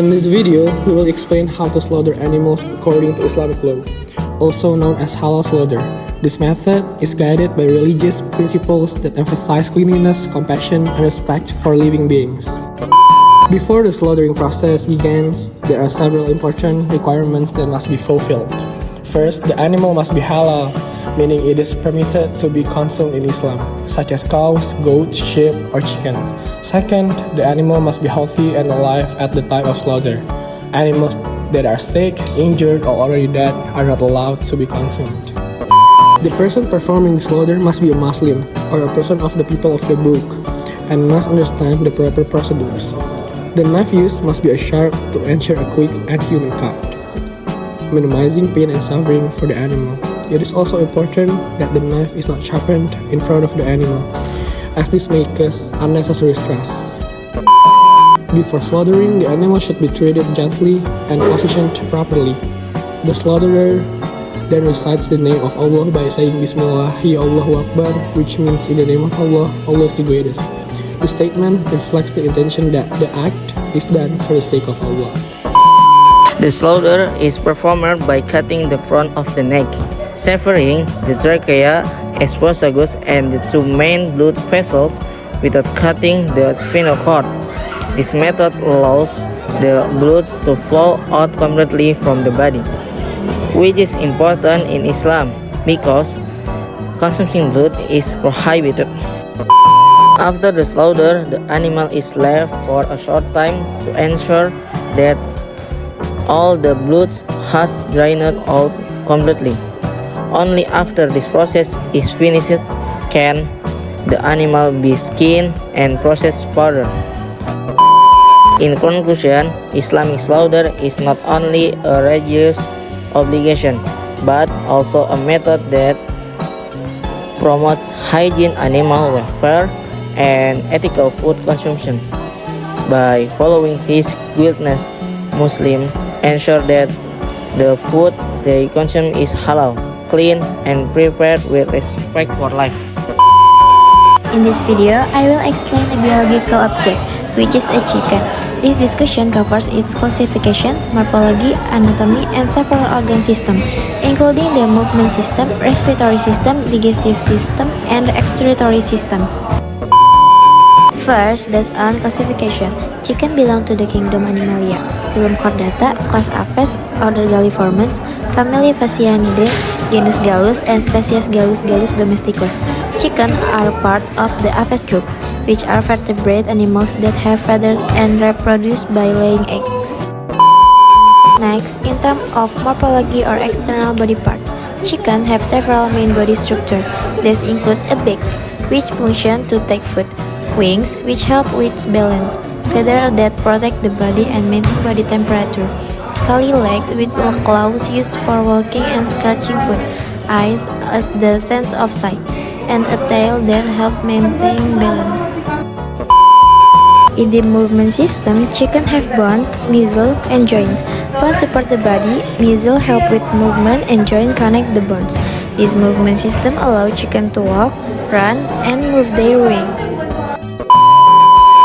In this video, we will explain how to slaughter animals according to Islamic law, also known as halal slaughter. This method is guided by religious principles that emphasize cleanliness, compassion, and respect for living beings. Before the slaughtering process begins, there are several important requirements that must be fulfilled. First, the animal must be halal, meaning it is permitted to be consumed in Islam, such as cows, goats, sheep, or chickens. Second, the animal must be healthy and alive at the time of slaughter. Animals that are sick, injured, or already dead are not allowed to be consumed. The person performing the slaughter must be a Muslim or a person of the people of the book and must understand the proper procedures. The knife used must be a sharp to ensure a quick and human cut, minimizing pain and suffering for the animal. It is also important that the knife is not sharpened in front of the animal, as this may cause unnecessary stress. Before slaughtering, the animal should be treated gently and positioned properly. The slaughterer then recites the name of Allah by saying Bismillahi Allahu Akbar, which means in the name of Allah, Allah is the greatest. The statement reflects the intention that the act is done for the sake of Allah. The slaughter is performed by cutting the front of the neck, severing the trachea, esophagus, and the two main blood vessels without cutting the spinal cord. This method allows the blood to flow out completely from the body, which is important in Islam because consuming blood is prohibited. After the slaughter, the animal is left for a short time to ensure that all the blood has drained out completely. Only after this process is finished can the animal be skinned and processed further. In conclusion, Islamic slaughter is not only a religious obligation, but also a method that promotes hygiene, animal welfare, and ethical food consumption. By following these guidelines, Muslims ensure that the food they consume is halal, clean, and prepared with respect for life. In this video, I will explain a biological object, which is a chicken. This discussion covers its classification, morphology, anatomy, and several organ systems, including the movement system, respiratory system, digestive system, and excretory system. First, based on classification, chicken belong to the kingdom Animalia, phylum Chordata, class Apes, order Galliformes, family Phasianidae, genus Gallus, and species Gallus domesticus. Chicken are part of the Apes group, which are vertebrate animals that have feathers and reproduce by laying eggs. Next, in terms of morphology or external body parts, chicken have several main body structures. These include a beak, which function to take food, wings, which help with balance, feathers that protect the body and maintain body temperature, scaly legs with claws used for walking and scratching food, eyes as the sense of sight, and a tail that helps maintain balance. In the movement system, chicken have bones, muscle, and joints. Bones support the body, muscle help with movement, and joint connect the bones. This movement system allows chicken to walk, run, and move their wings.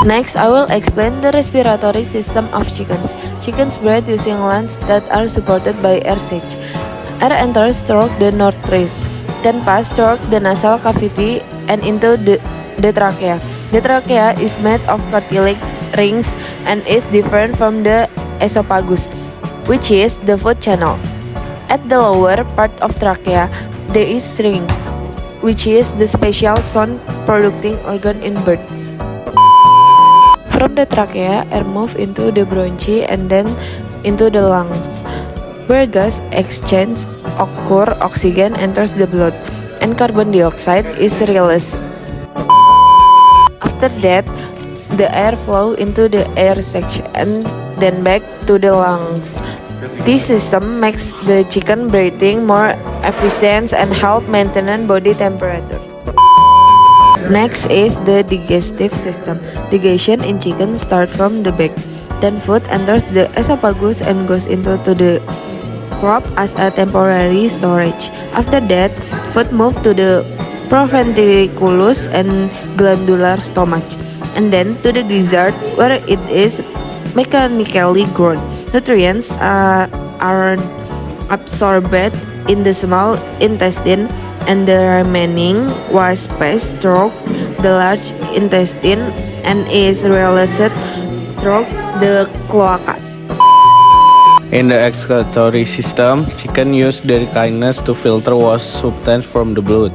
Next, I will explain the respiratory system of chickens. Chickens breathe using lungs that are supported by air sacs. Air enters through the nostrils, then pass through the nasal cavity and into the trachea. The trachea is made of cartilage rings and is different from the esophagus, which is the food channel. At the lower part of trachea, there is syrinx, which is the special sound-producing organ in birds. From the trachea, air moves into the bronchi and then into the lungs, where gas exchange occurs, oxygen enters the blood, and carbon dioxide is released. After that, the air flows into the air sac and then back to the lungs. This system makes the chicken breathing more efficient and help maintain body temperature. Next is the digestive system. Digestion in chicken starts from the back. Then food enters the esophagus and goes into the crop as a temporary storage. After that, food moves to the proventriculus and glandular stomach, and then to the gizzard where it is mechanically grown. Nutrients are absorbed in the small intestine, and the remaining was passed through the large intestine and is released through the cloaca. In the excretory system, chicken use their kidneys to filter waste substance from the blood.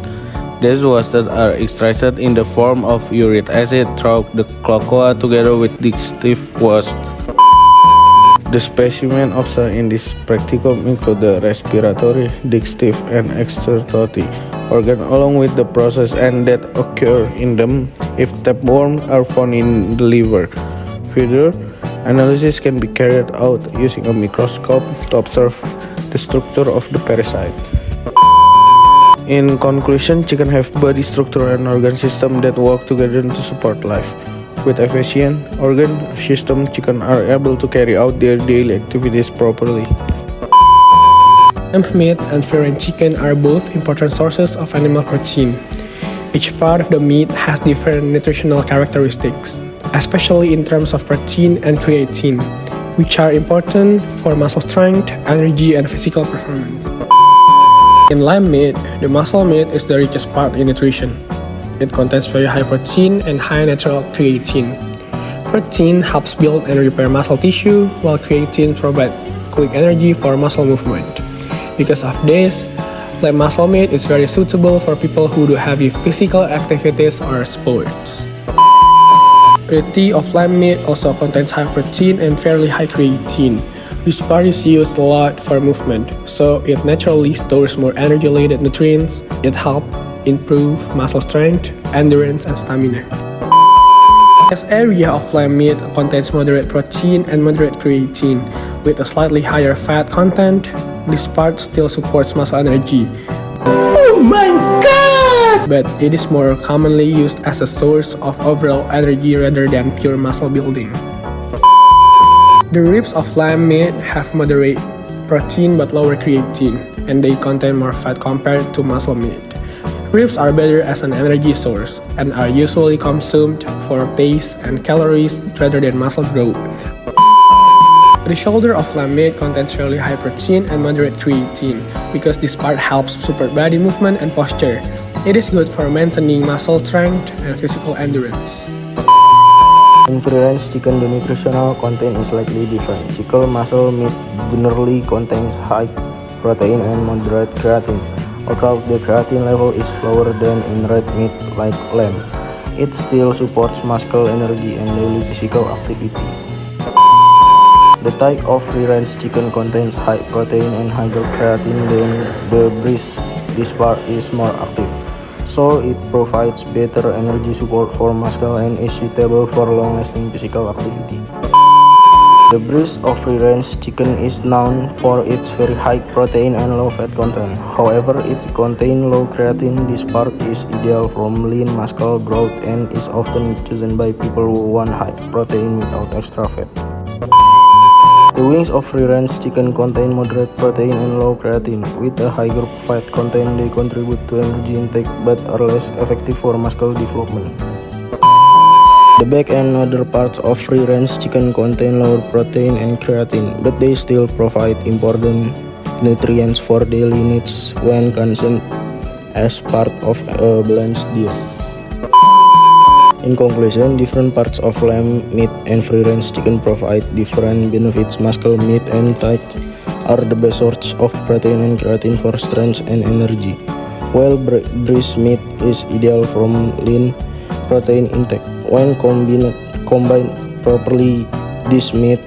These wastes are extracted in the form of uric acid through the cloaca together with digestive waste. The specimens observed in this practicum include the respiratory, digestive, and excretory organ, along with the process and that occur in them if tapeworms are found in the liver. Further analysis can be carried out using a microscope to observe the structure of the parasite. In conclusion, chicken have body structure and organ system that work together to support life. With efficient organ system, chicken are able to carry out their daily activities properly. Lamb meat and free-range chicken are both important sources of animal protein. Each part of the meat has different nutritional characteristics, especially in terms of protein and creatine, which are important for muscle strength, energy, and physical performance. In lamb meat, the muscle meat is the richest part in nutrition. It contains very high protein and high natural creatine. Protein helps build and repair muscle tissue, while creatine provides quick energy for muscle movement. Because of this, lamb muscle meat is very suitable for people who do heavy physical activities or sports. Patty of lamb meat also contains high protein and fairly high creatine. This part is used a lot for movement, so it naturally stores more energy-related nutrients. It helps improve muscle strength, endurance, and stamina. This area of lamb meat contains moderate protein and moderate creatine. With a slightly higher fat content, this part still supports muscle energy. Oh my god! But it is more commonly used as a source of overall energy rather than pure muscle building. The ribs of lamb meat have moderate protein but lower creatine, and they contain more fat compared to muscle meat. Ribs are better as an energy source and are usually consumed for taste and calories rather than muscle growth. The shoulder of lamb meat contains fairly high protein and moderate creatine because this part helps support body movement and posture. It is good for maintaining muscle strength and physical endurance. In free-range chicken, the nutritional content is slightly different. Chicken muscle meat generally contains high protein and moderate creatine. Although the creatine level is lower than in red meat like lamb, it still supports muscle energy and daily physical activity. The type of free-range chicken contains high protein and higher creatine than the breast. This part is more active, so it provides better energy support for muscle and is suitable for long-lasting physical activity. The breast of free-range chicken is known for its very high protein and low fat content. However, it contains low creatine. This part is ideal for lean muscle growth and is often chosen by people who want high protein without extra fat. The wings of free-range chicken contain moderate protein and low creatine. With a higher fat content, they contribute to energy intake but are less effective for muscle development. The back and other parts of free-range chicken contain lower protein and creatine, but they still provide important nutrients for daily needs when consumed as part of a balanced diet. In conclusion, different parts of lamb meat and free-range chicken provide different benefits. Muscle meat and thigh are the best source of protein and creatine for strength and energy, while breast meat is ideal from lean protein intake. When combined properly, this meat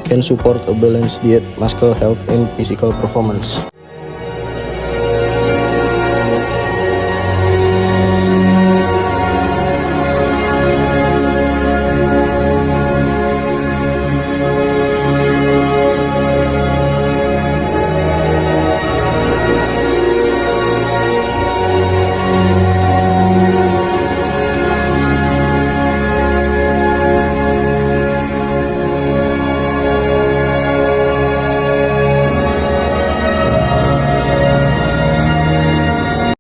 can support a balanced diet, muscle health, and physical performance.